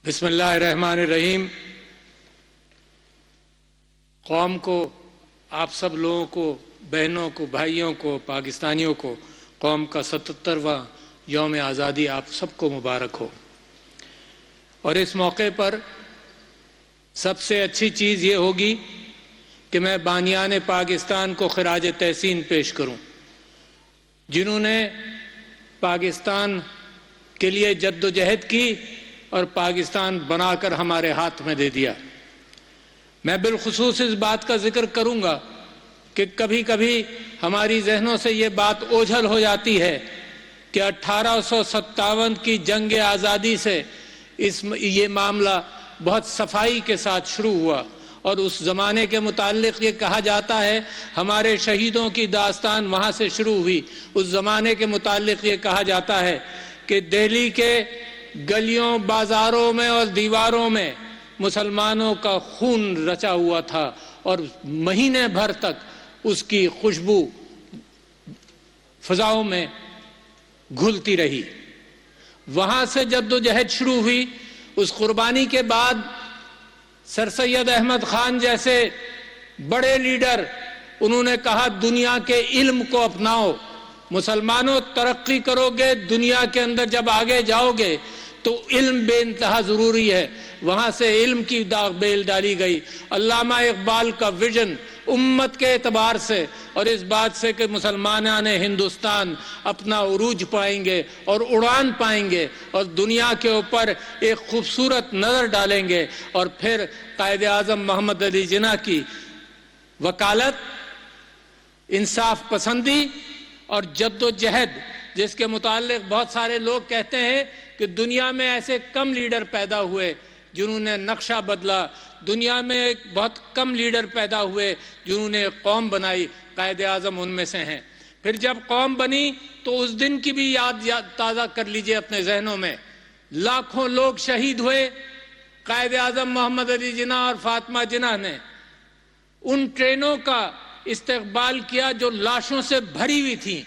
बिस्मिल्लाहिर्रहमानिर्रहीम। कौम को, आप सब लोगों को, बहनों को, भाइयों को, पाकिस्तानियों को कौम का 77वां यौम आज़ादी आप सबको मुबारक हो। और इस मौके पर सबसे अच्छी चीज़ ये होगी कि मैं बानियान पाकिस्तान को खिराज तहसीन पेश करूं, जिन्होंने पाकिस्तान के लिए जद्दोजहद की और पाकिस्तान बनाकर हमारे हाथ में दे दिया। मैं बिलखुसूस इस बात का जिक्र करूंगा कि कभी कभी हमारी जहनों से ये बात ओझल हो जाती है कि 1857 की जंग आज़ादी से ये मामला बहुत सफाई के साथ शुरू हुआ और उस ज़माने के मुताल्लिक़ ये कहा जाता है, हमारे शहीदों की दास्तान वहाँ से शुरू हुई। उस ज़माने के मुताल्लिक़ ये कहा जाता है कि दिल्ली के गलियों, बाज़ारों में और दीवारों में मुसलमानों का खून रचा हुआ था और महीने भर तक उसकी खुशबू फ़ज़ाओं में घुलती रही। वहाँ से जद्दोजहद शुरू हुई। उस कुर्बानी के बाद सर सैयद अहमद खान जैसे बड़े लीडर, उन्होंने कहा दुनिया के इल्म को अपनाओ, मुसलमानों तरक्की करोगे, दुनिया के अंदर जब आगे जाओगे तो इल्म बेइंतहा ज़रूरी है। वहाँ से इल्म की दाग बेल डाली गई। अल्लामा इकबाल का विजन उम्मत के एतबार से और इस बात से कि मुसलमान हिंदुस्तान अपना उरूज पाएंगे और उड़ान पाएंगे और दुनिया के ऊपर एक खूबसूरत नज़र डालेंगे। और फिर कायद आज़म मोहम्मद अली जिन्ना की वकालत, इंसाफ पसंदी और जद्दोजहद, जिसके मुताल्लिक़ बहुत सारे लोग कहते हैं कि दुनिया में ऐसे कम लीडर पैदा हुए जिन्होंने नक्शा बदला, दुनिया में एक बहुत कम लीडर पैदा हुए जिन्होंने कौम बनाई, कायद आज़म उनमें से हैं। फिर जब कौम बनी तो उस दिन की भी याद ताज़ा कर लीजिए अपने जहनों में। लाखों लोग शहीद हुए। कायद आज़म मोहम्मद अली जिन्ना और फातिमा जिन्ना ने उन ट्रेनों का इस्तकबाल किया जो लाशों से भरी हुई थी।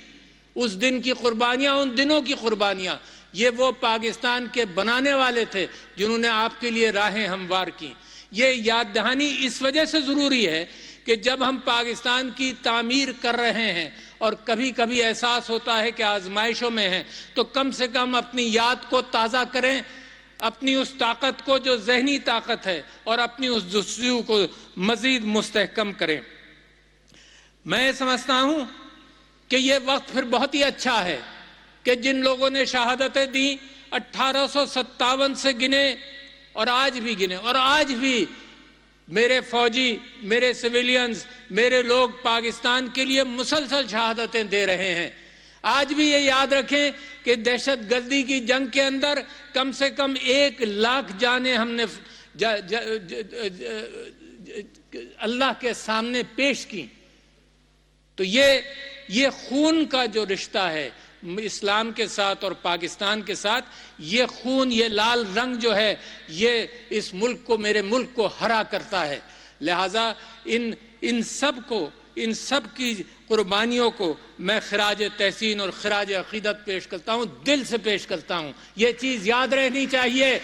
उस दिन की कुर्बानियाँ, उन दिनों की कुर्बानियाँ, ये वो पाकिस्तान के बनाने वाले थे जिन्होंने आपके लिए राहें हमवार की। ये याद दहानी इस वजह से ज़रूरी है कि जब हम पाकिस्तान की तामीर कर रहे हैं और कभी कभी एहसास होता है कि आजमाइशों में हैं, तो कम से कम अपनी याद को ताज़ा करें, अपनी उस ताकत को जो जहनी ताकत है और अपनी उस जुस्सू को मज़ीद मुस्तहकम करें। मैं समझता हूँ कि ये वक्त फिर बहुत ही अच्छा है कि जिन लोगों ने शहादतें दी 1857 से गिने और आज भी गिने, और आज भी मेरे फौजी, मेरे सिविलियंस, मेरे लोग पाकिस्तान के लिए मुसलसल शहादतें दे रहे हैं। आज भी ये याद रखें कि दहशतगर्दी की जंग के अंदर कम से कम 1 लाख जानें हमने अल्लाह के सामने पेश की। तो ये खून का जो रिश्ता है इस्लाम के साथ और पाकिस्तान के साथ, ये खून, ये लाल रंग जो है, ये इस मुल्क को, मेरे मुल्क को हरा करता है। लिहाजा इन सब की कुर्बानियों को मैं खिराज तहसीन और खिराज अकीदत पेश करता हूँ, दिल से पेश करता हूँ। ये चीज़ याद रहनी चाहिए।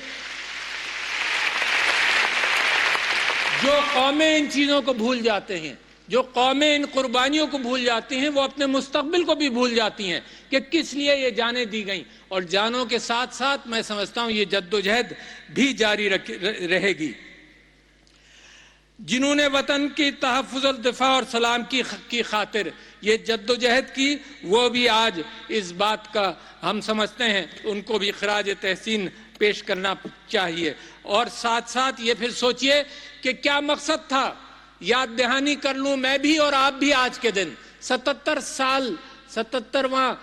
जो कौमें इन चीज़ों को भूल जाते हैं, जो कौमें इन कुर्बानियों को भूल जाती हैं, वो अपने मुस्तकबिल को भी भूल जाती हैं कि किस लिए ये जानें दी गई। और जानों के साथ साथ मैं समझता हूँ ये जद्दोजहद भी जारी रहेगी। जिन्होंने वतन की तहफ़्फ़ुज़, दिफ़ा और सलाम की खातिर ये जद्दोजहद की, वो भी आज इस बात का हम समझते हैं उनको भी खिराज तहसीन पेश करना चाहिए। और साथ साथ ये फिर सोचिए कि क्या मकसद था। याद दहानी कर लूँ मैं भी और आप भी। आज के दिन 77 साल, 77वां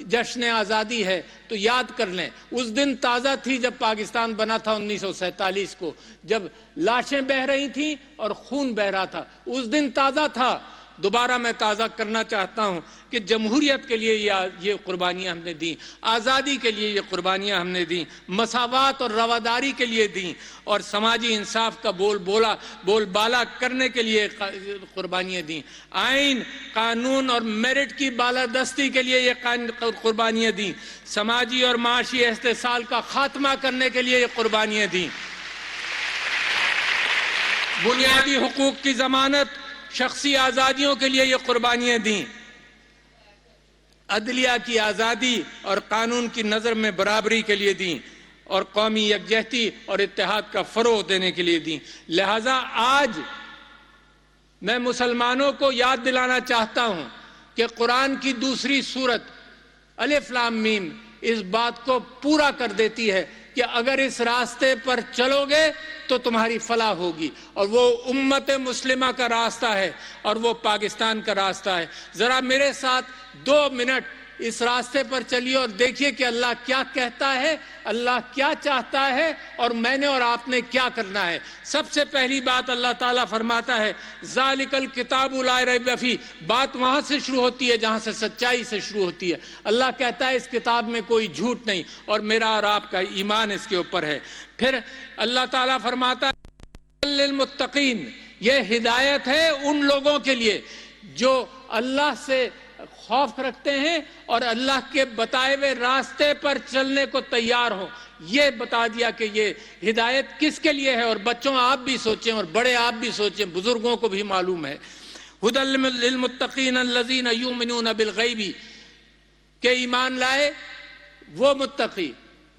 जश्न आज़ादी है, तो याद कर लें उस दिन ताज़ा थी जब पाकिस्तान बना था 1947 को, जब लाशें बह रही थीं और खून बह रहा था। उस दिन ताज़ा था दोबारा मैं ताज़ा करना चाहता हूँ कि जमहूरियत के लिए ये कुर्बानियाँ हमने दी, आज़ादी के लिए ये कुर्बानियाँ हमने दी, मसावात और रवादारी के लिए दी, और समाजी इंसाफ का बोलबाला करने के लिए कुर्बानियाँ दी, आइन, कानून और मेरिट की बालादस्ती के लिए ये कुर्बानियाँ दी, समाजी और माशी इस्तेसाल का खात्मा करने के लिए ये कुर्बानियाँ दी, बुनियादी हुकूक की जमानत, शख्सी आज़ादियों के लिए ये कुर्बानियाँ दी, अदलिया की आज़ादी और कानून की नज़र में बराबरी के लिए दी, और कौमी यकजहती और इत्तेहाद का फ़रोग़ देने के लिए दी। लिहाजा आज मैं मुसलमानों को याद दिलाना चाहता हूँ कि कुरान की दूसरी सूरत अलिफ लाम मीम इस बात को पूरा कर देती है कि अगर इस रास्ते पर चलोगे तो तुम्हारी फलाह होगी, और वो उम्मत मुस्लिमा का रास्ता है और वो पाकिस्तान का रास्ता है। ज़रा मेरे साथ 2 मिनट इस रास्ते पर चलिए और देखिए कि अल्लाह क्या कहता है, अल्लाह क्या चाहता है, और मैंने और आपने क्या करना है। सबसे पहली बात अल्लाह ताला फरमाता है ज़ालिकल किताबु ला रैब फीह। बात वहाँ से शुरू होती है जहाँ से सच्चाई से शुरू होती है। अल्लाह कहता है इस किताब में कोई झूठ नहीं, और मेरा और आपका ईमान इसके ऊपर है। फिर अल्लाह ताला फरमाता है लिल मुत्तकीन, ये हिदायत है उन लोगों के लिए जो अल्लाह से खौफ रखते हैं और अल्लाह के बताए हुए रास्ते पर चलने को तैयार हो। ये बता दिया कि ये हिदायत किसके लिए है, और बच्चों आप भी सोचें और बड़े आप भी सोचें, बुजुर्गों को भी मालूम है। हुदल लिल मुत्तकीन अल्लज़ीना युमिनून बिल गैबी, के ईमान लाए वो मुत्तकी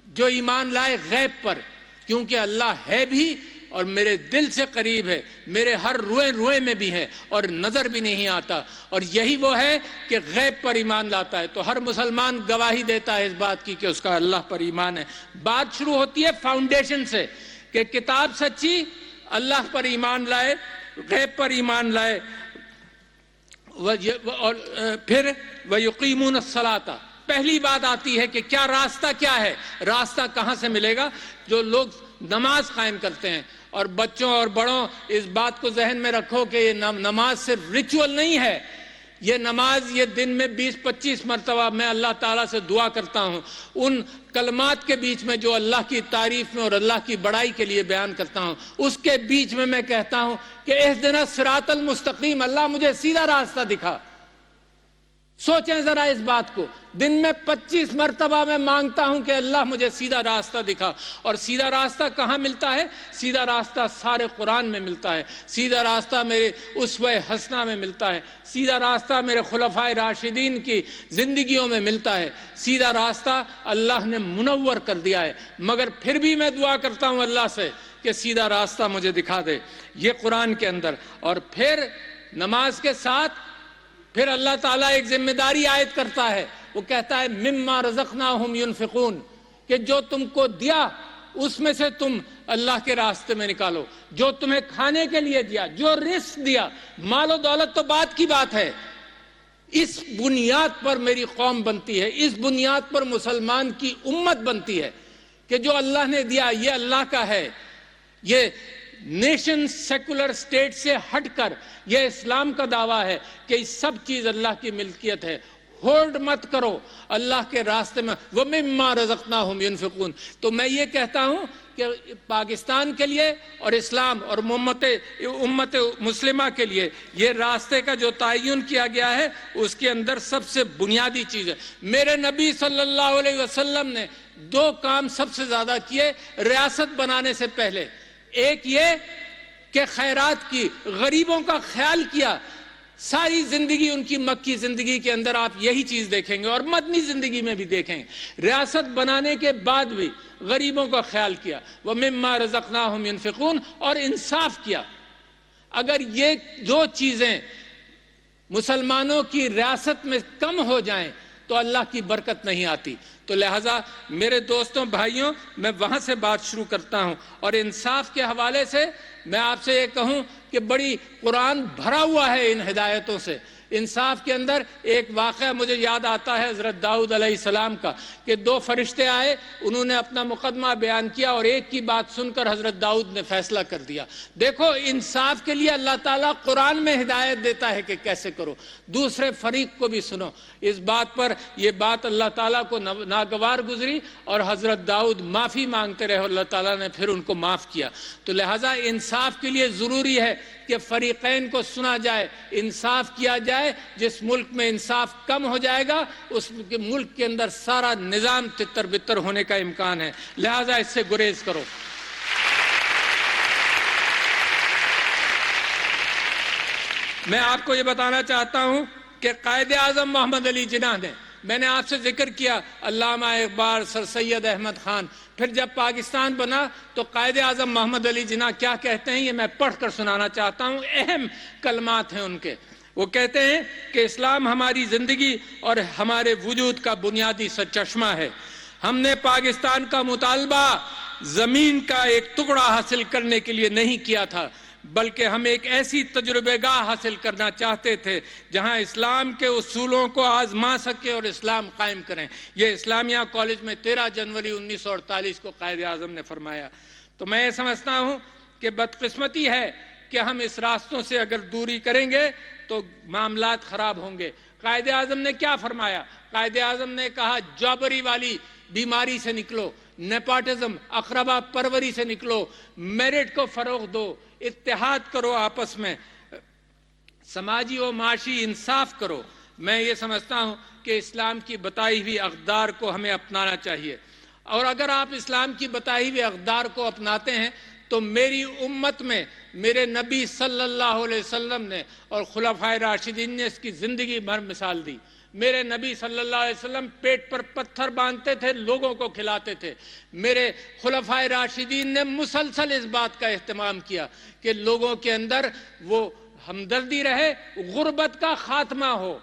जो ईमान लाए गैब पर, क्योंकि अल्लाह है भी और मेरे दिल से करीब है, मेरे हर रुए रुए में भी है और नज़र भी नहीं आता, और यही वो है कि गैब पर ईमान लाता है। तो हर मुसलमान गवाही देता है इस बात की कि उसका अल्लाह पर ईमान है। बात शुरू होती है फाउंडेशन से कि किताब सच्ची, अल्लाह पर ईमान लाए, गैब पर ईमान लाए, और फिर वयुकीमून सलाता। पहली बात आती है कि क्या रास्ता क्या है, रास्ता कहाँ से मिलेगा। जो लोग नमाज कायम करते हैं, और बच्चों और बड़ों इस बात को जहन में रखो कि ये नमाज सिर्फ रिचुअल नहीं है, ये नमाज ये दिन में 20-25 मरतबा मैं अल्लाह ताला से दुआ करता हूँ, उन कलमात के बीच में जो अल्लाह की तारीफ में और अल्लाह की बड़ाई के लिए बयान करता हूँ, उसके बीच में मैं कहता हूँ कि इहदिना सिरातल मुस्तकीम, अल्लाह मुझे सीधा रास्ता दिखा। सोचें जरा इस बात को, दिन में 25 मरतबा मैं मांगता हूं कि अल्लाह मुझे सीधा रास्ता दिखा। और सीधा रास्ता कहां मिलता है? सीधा रास्ता सारे कुरान में मिलता है, सीधा रास्ता मेरे उसवे हसना में मिलता है, सीधा रास्ता मेरे खुलफाए राशिदीन की जिंदगियों में मिलता है, सीधा रास्ता अल्लाह ने मुनव्वर कर दिया है। मगर फिर भी मैं दुआ करता हूं अल्लाह से कि सीधा रास्ता मुझे दिखा दे, ये कुरान के अंदर। और फिर नमाज के साथ फिर अल्लाह ताला एक जिम्मेदारी आयत करता है, वो कहता है मिम्मा रज़क़नाहुम युनफ़िक़ून, कि जो तुमको दिया उसमें से तुम अल्लाह के रास्ते में निकालो, जो तुम्हें खाने के लिए दिया, जो रिस्क दिया। मालो दौलत तो बात की बात है, इस बुनियाद पर मेरी कौम बनती है, इस बुनियाद पर मुसलमान की उम्मत बनती है कि जो अल्लाह ने दिया ये अल्लाह का है। ये नेशन सेकुलर स्टेट से हटकर यह इस्लाम का दावा है कि सब चीज अल्लाह की मिल्कियत है। होल्ड मत करो अल्लाह के रास्ते में, वो मिम्मा रज़क़नाहुम युनफ़िक़ून। तो मैं ये कहता हूं कि पाकिस्तान के लिए और इस्लाम और उम्मत मुस्लिमा के लिए ये रास्ते का जो तयन किया गया है उसके अंदर सबसे बुनियादी चीज है। मेरे नबी सल्लल्लाहु अलैहि वसल्लम ने 2 काम सबसे ज्यादा किए रियासत बनाने से पहले। एक ये कि खैरात की, गरीबों का ख्याल किया। सारी जिंदगी उनकी मक्की जिंदगी के अंदर आप यही चीज देखेंगे और मदनी जिंदगी में भी देखेंगे। रियासत बनाने के बाद भी गरीबों का ख्याल किया, वह मिम्मा रज़क़नाहुम युनफ़िक़ून, और इंसाफ किया। अगर ये 2 चीजें मुसलमानों की रियासत में कम हो जाएं तो अल्लाह की बरकत नहीं आती। तो लिहाजा मेरे दोस्तों भाइयों, मैं वहां से बात शुरू करता हूं। और इंसाफ के हवाले से मैं आपसे ये कहूं कि बड़ी कुरान भरा हुआ है इन हिदायतों से। इंसाफ के अंदर एक वाक़या मुझे याद आता है हज़रत दाऊद अलैहिस्सलाम का, कि दो फरिश्ते आए, उन्होंने अपना मुकदमा बयान किया और एक की बात सुनकर हज़रत दाऊद ने फैसला कर दिया। देखो, इंसाफ के लिए अल्लाह ताला कुरान में हिदायत देता है कि कैसे करो, दूसरे फरीक को भी सुनो। इस बात पर यह बात अल्लाह ताला को नागवार गुजरी और हज़रत दाऊद माफ़ी मांगते रहे, अल्लाह ताला ने फिर उनको माफ़ किया। तो लिहाजा इंसाफ के लिए ज़रूरी है कि फरीक़ैन को सुना जाए, इंसाफ किया जाए। जिस मुल्क में इंसाफ कम हो जाएगा उस मुल्क के अंदर सारा निज़ाम तितर बितर होने का इम्कान है, लिहाजा इससे गुरेज करो। मैं आपको ये बताना चाहता हूं कि कायदे आज़म मोहम्मद अली जिन्ना ने, मैंने आपसे जिक्र किया अल्लामा इकबाल, सर सैयद अहमद खान, फिर जब पाकिस्तान बना तो कायदे आज़म मोहम्मद अली जिन्ना क्या कहते हैं, ये मैं पढ़कर सुनाना चाहता हूँ। अहम कलमात हैं उनके। वो कहते हैं कि इस्लाम हमारी ज़िंदगी और हमारे वजूद का बुनियादी सरचश्मा है। हमने पाकिस्तान का मुतालबा ज़मीन का एक टुकड़ा हासिल करने के लिए नहीं किया था, बल्कि हम एक ऐसी तजुर्बेगाह हासिल करना चाहते थे जहां इस्लाम के उसूलों को आजमा सके और इस्लाम कायम करें। यह इस्लामिया कॉलेज में 13 जनवरी 1948 को कायदे आज़म ने फरमाया। तो मैं ये समझता हूं कि बदकिस्मती है कि हम इस रास्तों से अगर दूरी करेंगे तो मामलात खराब होंगे। कायदे आज़म ने क्या फरमाया? कायदे आज़म ने कहा, जौबरी वाली बीमारी से निकलो, नेपोटिज्म, अकरबा परवरी से निकलो, मेरिट को फरोग दो, इत्तेहाद करो, आपस में समाजी और माशी इंसाफ करो। मैं ये समझता हूँ कि इस्लाम की बताई हुई अक़दार को हमें अपनाना चाहिए, और अगर आप इस्लाम की बताई हुई अक़दार को अपनाते हैं तो मेरी उम्मत में मेरे नबी सल्लल्लाहु अलैहि वसल्लम ने और खुलफाए राशिदीन ने इसकी ज़िंदगी भर मिसाल दी। मेरे नबी सल्लल्लाहु अलैहि वसल्लम पेट पर पत्थर बांधते थे, लोगों को खिलाते थे। मेरे खुलफाए राशिदीन ने मुसलसल इस बात का एहतमाम किया कि लोगों के अंदर वो हमदर्दी रहे, गुर्बत का खात्मा हो।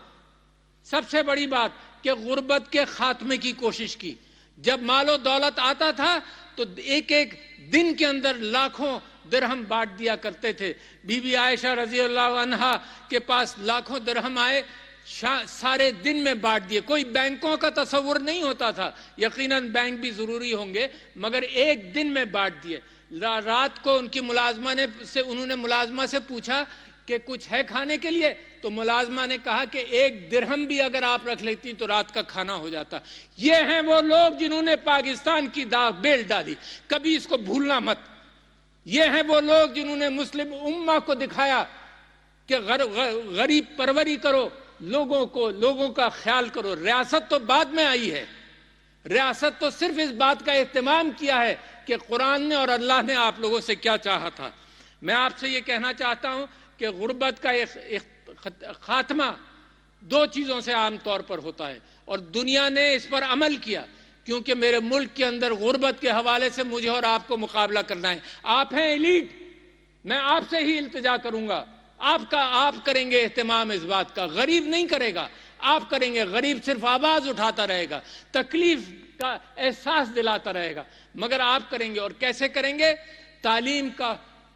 सबसे बड़ी बात कि गुर्बत के खात्मे की कोशिश की। जब मालो दौलत आता था तो एक एक दिन के अंदर लाखों दिरहम बांट दिया करते थे। बीबी आयशा रजी अल्लाह अन्हा के पास लाखों दिरहम आए, सारे दिन में बांट दिए। कोई बैंकों का तस्वुर नहीं होता था, यकीनन बैंक भी जरूरी होंगे, मगर एक दिन में बांट दिए। रात को उनकी उन्होंने मुलाजमा से पूछा कि कुछ है खाने के लिए, तो मुलाजमा ने कहा कि एक दिरहम भी अगर आप रख लेती तो रात का खाना हो जाता। ये हैं वो लोग जिन्होंने पाकिस्तान की दाग बेल डाली, कभी इसको भूलना मत। ये हैं वो लोग जिन्होंने मुस्लिम उम्मा को दिखाया कि गरीब परवरी करो, लोगों का ख्याल करो। रियासत तो बाद में आई है, रियासत तो सिर्फ इस बात का एहतमाम किया है कि कुरान ने और अल्लाह ने आप लोगों से क्या चाहा था। मैं आपसे ये कहना चाहता हूं कि गुर्बत का एक खात्मा दो चीज़ों से आम तौर पर होता है, और दुनिया ने इस पर अमल किया, क्योंकि मेरे मुल्क के अंदर गुर्बत के हवाले से मुझे और आपको मुकाबला करना है। आप हैं एलीट, मैं आपसे ही इल्तिजा करूंगा, आप करेंगे एहतमाम इस बात का, गरीब नहीं करेगा, आप करेंगे। गरीब सिर्फ आवाज उठाता रहेगा, तकलीफ का एहसास दिलाता रहेगा, मगर आप करेंगे। और कैसे करेंगे?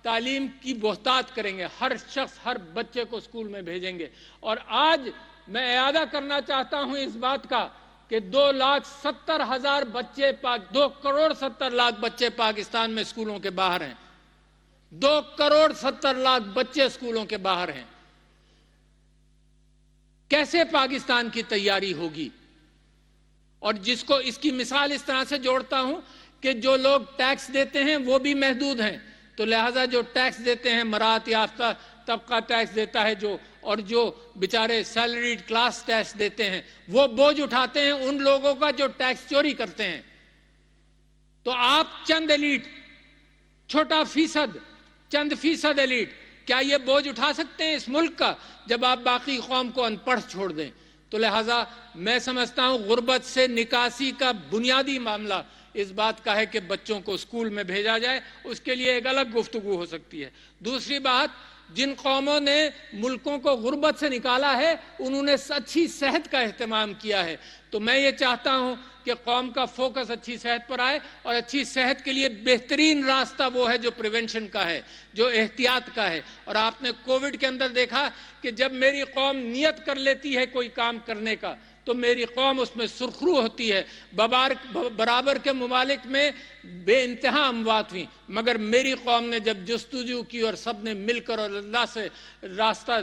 तालीम की बोहतात करेंगे। हर शख्स, हर बच्चे को स्कूल में भेजेंगे। और आज मैं इयादा करना चाहता हूं इस बात का कि 2,70,000 बच्चे 2,70,00,000 बच्चे पाकिस्तान में स्कूलों के बाहर हैं। 2,70,00,000 बच्चे स्कूलों के बाहर हैं। कैसे पाकिस्तान की तैयारी होगी? और जिसको इसकी मिसाल इस तरह से जोड़ता हूं कि जो लोग टैक्स देते हैं वो भी महदूद हैं, तो लिहाजा जो टैक्स देते हैं, मरात याफ्ता तबका टैक्स देता है जो, और जो बेचारे सैलरीड क्लास टैक्स देते हैं, वो बोझ उठाते हैं उन लोगों का जो टैक्स चोरी करते हैं। तो आप चंद एलीट, छोटा फीसद, चंद फीसद एलीट, क्या ये बोझ उठा सकते हैं इस मुल्क का, जब आप बाकी कौम को अनपढ़ छोड़ दें? तो लिहाजा मैं समझता हूं गुर्बत से निकासी का बुनियादी मामला इस बात का है कि बच्चों को स्कूल में भेजा जाए, उसके लिए एक अलग गुफ्तगू हो सकती है। दूसरी बात, जिन कौमों ने मुल्कों को गुर्बत से निकाला है उन्होंने अच्छी सेहत का एहतमाम किया है। तो मैं ये चाहता हूं कि कौम का फोकस अच्छी सेहत पर आए, और अच्छी सेहत के लिए बेहतरीन रास्ता वो है जो प्रिवेंशन का है, जो एहतियात का है। और आपने कोविड के अंदर देखा कि जब मेरी कौम नियत कर लेती है कोई काम करने का तो मेरी कौम उसमें सुरखरू होती है। बराबर के ममालिक में बेइंतहा अमवात हुई, मगर मेरी कौम ने जब जस्तुजू की और सब ने मिलकर और अल्लाह से रास्ता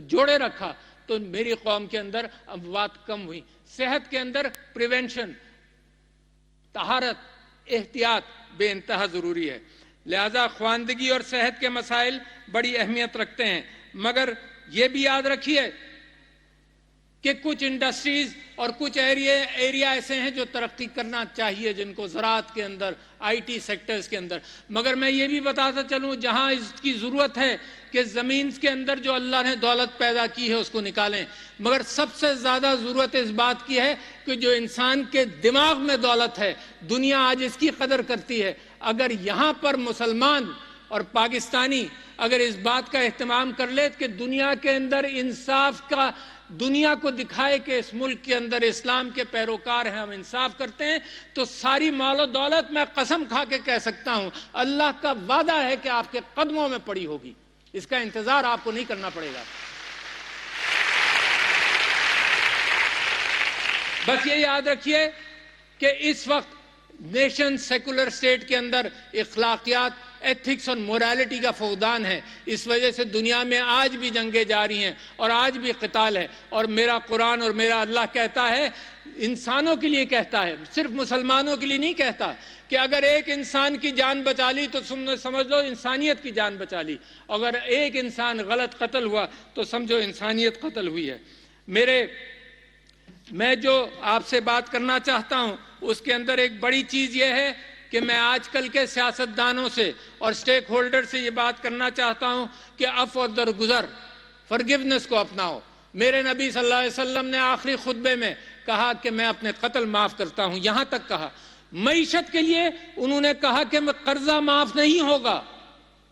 जोड़े रखा तो मेरी कौम के अंदर अमवात कम हुई। सेहत के अंदर प्रिवेंशन, तहारत, एहतियात बेइंतहा ज़रूरी है। लिहाजा ख्वानदगी और सेहत के मसाइल बड़ी अहमियत रखते हैं, मगर ये भी याद रखिए कि कुछ इंडस्ट्रीज और कुछ एरिया ऐसे हैं जो तरक्की करना चाहिए, जिनको ज़राअत के अंदर, आईटी सेक्टर्स के अंदर। मगर मैं ये भी बताता चलूँ जहाँ इसकी ज़रूरत है कि ज़मीन के अंदर जो अल्लाह ने दौलत पैदा की है उसको निकालें, मगर सबसे ज़्यादा ज़रूरत इस बात की है कि जो इंसान के दिमाग में दौलत है, दुनिया आज इसकी कदर करती है। अगर यहाँ पर मुसलमान और पाकिस्तानी अगर इस बात का एहतमाम कर ले कि दुनिया के अंदर इंसाफ का, दुनिया को दिखाए कि इस मुल्क के अंदर इस्लाम के पैरोकार हैं, हम इंसाफ करते हैं, तो सारी मालो दौलत मैं कसम खा के कह सकता हूं अल्लाह का वादा है कि आपके कदमों में पड़ी होगी। इसका इंतजार आपको नहीं करना पड़ेगा। बस ये याद रखिए कि इस वक्त नेशन सेकुलर स्टेट के अंदर इखलाकियात, एथिक्स और मोरालिटी का फौदान है। इस वजह से दुनिया में आज भी जंगें जारी हैं और आज भी क़िताल है। और मेरा कुरान और मेरा अल्लाह कहता है, इंसानों के लिए कहता है, सिर्फ मुसलमानों के लिए नहीं कहता, कि अगर एक इंसान की जान बचा ली तो समझ लो इंसानियत की जान बचा ली, अगर एक इंसान गलत कत्ल हुआ तो समझो इंसानियत कत्ल हुई है। मैं जो आपसे बात करना चाहता हूं उसके अंदर एक बड़ी चीज़ यह है कि मैं आजकल के सियासतदानों से और स्टेक होल्डर से ये बात करना चाहता हूं कि अफ़ और दरगुजर, फॉरगिवनेस को अपनाओ। मेरे नबी सल्लल्लाहु अलैहि वसल्लम ने आखिरी खुतबे में कहा कि मैं अपने कत्ल माफ़ करता हूं, यहां तक कहा। मईशत के लिए उन्होंने कहा कि मैं कर्जा माफ़ नहीं होगा,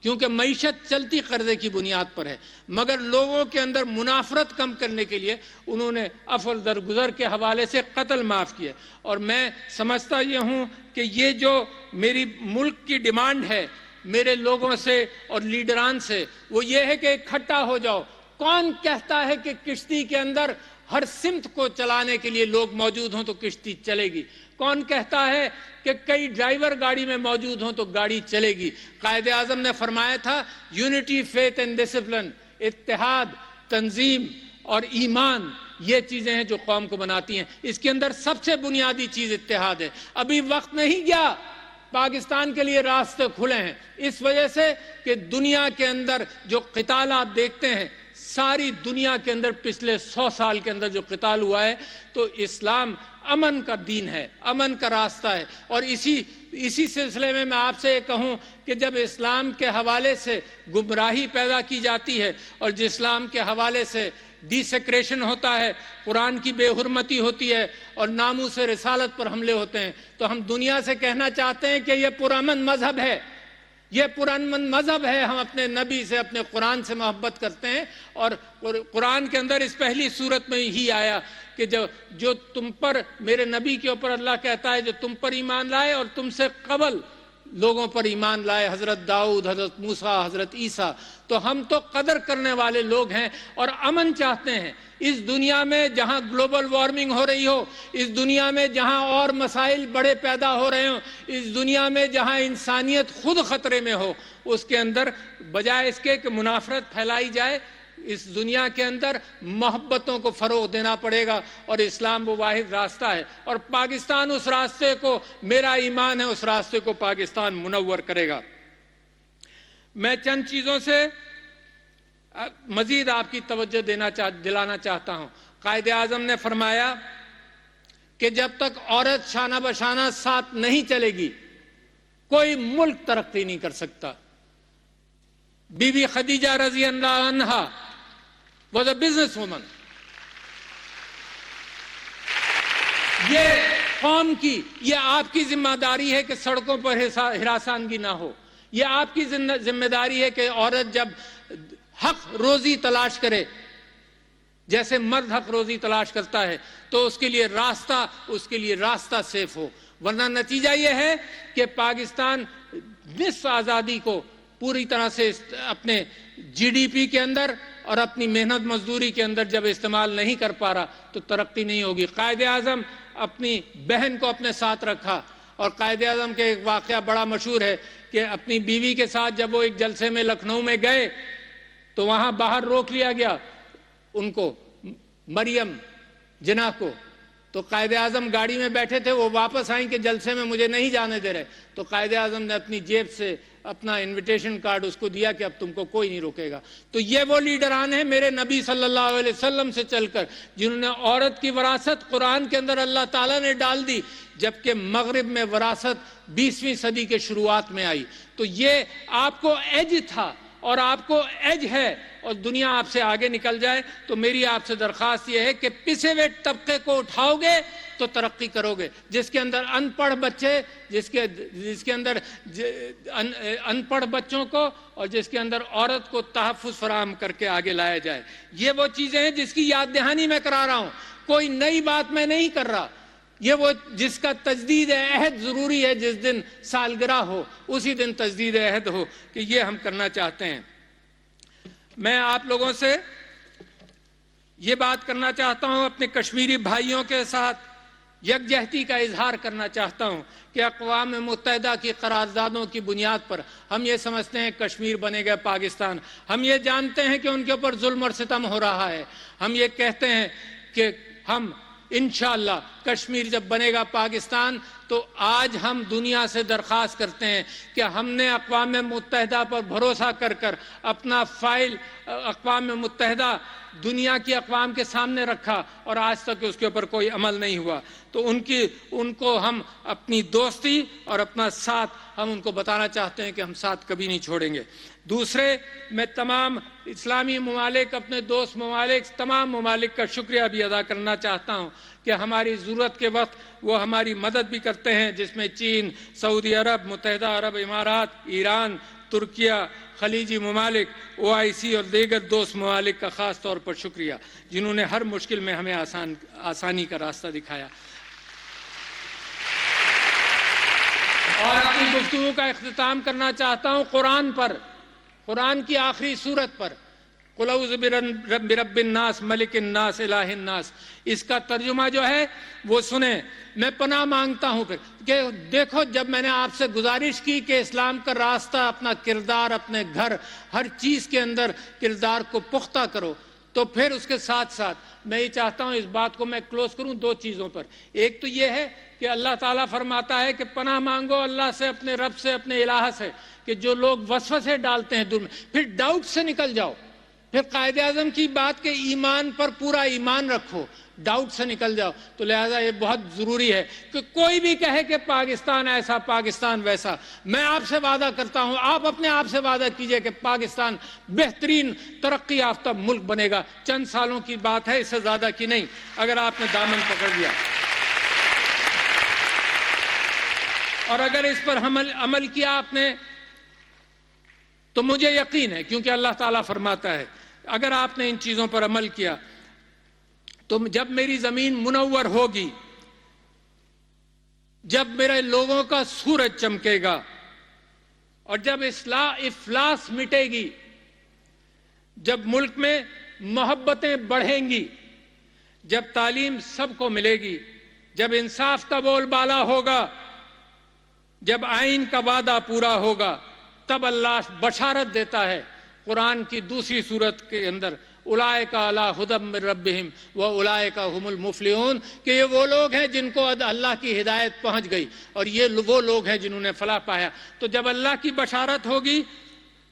क्योंकि मईशत चलती कर्जे की बुनियाद पर है, मगर लोगों के अंदर मुनाफरत कम करने के लिए उन्होंने अफल दरगुजर के हवाले से कत्ल माफ़ किया। और मैं समझता ये हूँ कि ये जो मेरी मुल्क की डिमांड है मेरे लोगों से और लीडरान से, वो ये है कि इकट्ठा हो जाओ। कौन कहता है कि किश्ती के अंदर हर सिमत को चलाने के लिए लोग मौजूद हों तो किश्ती चलेगी? कौन कहता है कि कई ड्राइवर गाड़ी में मौजूद हों तो गाड़ी चलेगी? कायदे आज़म ने फरमाया था, यूनिटी, फेथ एंड डिसिप्लिन, इत्तेहाद, तंजीम और ईमान, ये चीज़ें हैं जो कौम को बनाती हैं। इसके अंदर सबसे बुनियादी चीज़ इत्तेहाद है। अभी वक्त नहीं गया, पाकिस्तान के लिए रास्ते खुले हैं, इस वजह से कि दुनिया के अंदर जो क़िताल आप देखते हैं, सारी दुनिया के अंदर पिछले 100 साल के अंदर जो क़िताल हुआ है, तो इस्लाम अमन का दीन है, अमन का रास्ता है। और इसी सिलसिले में मैं आपसे ये कहूँ कि जब इस्लाम के हवाले से गुमराही पैदा की जाती है और जिस इस्लाम के हवाले से डिसेक्रेशन होता है, कुरान की बेहुरमती होती है और नामूस रिसालत पर हमले होते हैं, तो हम दुनिया से कहना चाहते हैं कि यह पुरअमन मजहब है, यह पुरअमन मजहब है। हम अपने नबी से, अपने कुरान से मोहब्बत करते हैं। और कुरान के अंदर इस पहली सूरत में ही आया कि जो तुम पर, मेरे नबी के ऊपर अल्लाह कहता है, जो तुम पर ईमान लाए और तुमसे कबल लोगों पर ईमान लाए, हज़रत दाऊद, हज़रत मूसा, हज़रत ईसा। तो हम तो कदर करने वाले लोग हैं और अमन चाहते हैं। इस दुनिया में जहां ग्लोबल वार्मिंग हो रही हो, इस दुनिया में जहां और मसाइल बड़े पैदा हो रहे हो, इस दुनिया में जहां इंसानियत खुद खतरे में हो, उसके अंदर बजाय इसके कि मुनाफरत फैलाई जाए, इस दुनिया के अंदर मोहब्बतों को फरोग देना पड़ेगा। और इस्लाम वो वाहिद रास्ता है और पाकिस्तान उस रास्ते को, मेरा ईमान है, उस रास्ते को पाकिस्तान मुनव्वर करेगा। मैं चंद चीज़ों से मजीद आपकी तवज्जो दिलाना चाहता हूँ। कायदे आज़म ने फरमाया कि जब तक औरत शाना बशाना साथ नहीं चलेगी कोई मुल्क तरक्की नहीं कर सकता। बीबी खदीजा रज़ी अल्लाह अन्हा was a businesswoman. ये कौम की ये आपकी जिम्मेदारी है कि सड़कों पर हिरासानगी ना हो। ये आपकी जिम्मेदारी है कि औरत जब हक रोजी तलाश करे, जैसे मर्द हक रोजी तलाश करता है, तो उसके लिए रास्ता सेफ हो। वरना नतीजा यह है कि पाकिस्तान निस्फ आज़ादी को पूरी तरह से अपने जीडीपी के अंदर और अपनी मेहनत मजदूरी के अंदर जब इस्तेमाल नहीं कर पा रहा तो तरक्की नहीं होगी। कायदे आज़म अपनी बहन को अपने साथ रखा, और कायदे आज़म के एक वाक़या बड़ा मशहूर है कि अपनी बीवी के साथ जब वो एक जलसे में लखनऊ में गए तो वहाँ बाहर रोक लिया गया उनको, मरियम जिन्ना को। तो कायदे आज़म गाड़ी में बैठे थे, वो वापस आई कि जलसे में मुझे नहीं जाने दे रहे। तो कायदे आज़म ने अपनी जेब से अपना इनविटेशन कार्ड उसको दिया कि अब तुमको कोई नहीं रोकेगा। तो ये वो लीडरान हैं मेरे नबी सल्लल्लाहु अलैहि वसल्लम से चलकर, जिन्होंने औरत की वरासत कुरान के अंदर अल्लाह ताला ने डाल दी, जबकि मगरिब में वरासत 20वीं सदी के शुरुआत में आई। तो ये आपको एज था और आपको एज है, और दुनिया आपसे आगे निकल जाए। तो मेरी आपसे दरख्वास्त यह है कि पिछे हुए तबके को उठाओगे तो तरक्की करोगे। जिसके अंदर अनपढ़ बच्चे, जिसके अंदर अनपढ़ बच्चों को और जिसके अंदर औरत को तहफ़्फ़ुज़ फराहम करके आगे लाया जाए। ये वो चीज़ें हैं जिसकी याद दहानी मैं करा रहा हूँ, कोई नई बात मैं नहीं कर रहा। ये वो जिसका तजदीद अहद ज़रूरी है, जिस दिन सालगिरह हो उसी दिन तजदीद अहद हो कि ये हम करना चाहते हैं। मैं आप लोगों से ये बात करना चाहता हूँ, अपने कश्मीरी भाइयों के साथ यकजहती का इजहार करना चाहता हूँ कि अक़वाम मुत्तहिदा की करारदादों की बुनियाद पर हम ये समझते हैं कश्मीर बनेगा पाकिस्तान। हम ये जानते हैं कि उनके ऊपर जुल्म और सितम हो रहा है। हम ये कहते हैं कि हम इंशाअल्लाह कश्मीर जब बनेगा पाकिस्तान, तो आज हम दुनिया से दरख्वास्त करते हैं कि हमने अक़वाम मुत्तहिदा पर भरोसा कर कर अपना फाइल अक़वाम मुत्तहिदा दुनिया की अक़वाम के सामने रखा और आज तक उसके ऊपर कोई अमल नहीं हुआ। तो उनको हम अपनी दोस्ती और अपना साथ हम उनको बताना चाहते हैं कि हम साथ कभी नहीं छोड़ेंगे। दूसरे, मैं तमाम इस्लामी ममालिक, अपने दोस्त ममालिक, तमाम ममालिक का शुक्रिया भी अदा करना चाहता हूँ कि हमारी ज़रूरत के वक्त वो हमारी मदद भी करते हैं, जिसमें चीन, सऊदी अरब, मुत्तहिदा अरब इमारात, ईरान, तुर्किया, खलीजी ममालिक, OIC और दीगर दोस्त ममालिक का ख़ास तौर पर शुक्रिया, जिन्होंने हर मुश्किल में हमें आसानी का रास्ता दिखाया। और अपनी गुफ्तगू का इख्तिताम करना चाहता हूँ कुरान पर, कुरान की आखिरी सूरत पर, कुल औज़ु बिरब्बिन नास मलिकिन नास इलाहिन नास। इसका तर्जुमा जो है वो सुने। मैं पनाह मांगता हूँ फिर कि देखो, जब मैंने आपसे गुजारिश की कि इस्लाम का रास्ता, अपना किरदार, अपने घर, हर चीज़ के अंदर किरदार को पुख्ता करो, तो फिर उसके साथ साथ मैं ये चाहता हूँ इस बात को मैं क्लोज करूँ दो चीज़ों पर। एक तो ये है कि अल्लाह ताला फरमाता है कि पनाह मांगो अल्लाह से, अपने रब से, अपने इलाह से, कि जो लोग वसवसे डालते हैं दिल में, फिर डाउट से निकल जाओ। फिर कायदे आज़म की बात के ईमान पर पूरा ईमान रखो, डाउट से निकल जाओ। तो लिहाजा ये बहुत ज़रूरी है कि कोई भी कहे कि पाकिस्तान ऐसा, पाकिस्तान वैसा, मैं आपसे वादा करता हूँ, आप अपने आप से वादा कीजिए कि पाकिस्तान बेहतरीन तरक्की याफ्ता मुल्क बनेगा। चंद सालों की बात है, इससे ज़्यादा की नहीं, अगर आपने दामन पकड़ लिया और अगर इस पर अमल किया आपने, तो मुझे यकीन है, क्योंकि अल्लाह ताला फरमाता है अगर आपने इन चीज़ों पर अमल किया तो जब मेरी ज़मीन मुनव्वर होगी, जब मेरे लोगों का सूरज चमकेगा और जब इफ्लास मिटेगी, जब मुल्क में मोहब्बतें बढ़ेंगी, जब तालीम सबको मिलेगी, जब इंसाफ का बोलबाला होगा, जब आइन का वादा पूरा होगा, तब अल्लाह बशारत देता है कुरान की दूसरी सूरत के अंदर, उलाइका अला हुदम मिर रब्बिहिम व उलाइका हुमुल मुफलिहून, कि ये वो लोग हैं जिनको अल्लाह की हिदायत पहुंच गई और ये वो लोग हैं जिन्होंने फलाह पाया। तो जब अल्लाह की बशारत होगी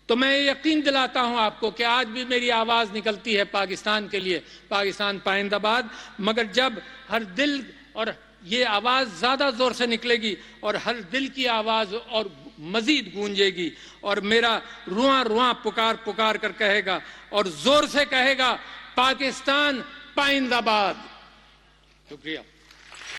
तो मैं यकीन दिलाता हूं आपको कि आज भी मेरी आवाज़ निकलती है पाकिस्तान के लिए, पाकिस्तान पाइंदाबाद, मगर जब हर दिल और ये आवाज़ ज़्यादा ज़ोर से निकलेगी और हर दिल की आवाज़ और मज़ीद गूंजेगी और मेरा रुआं रुआं पुकार पुकार कर कहेगा और ज़ोर से कहेगा, पाकिस्तान पाइंदाबाद। शुक्रिया।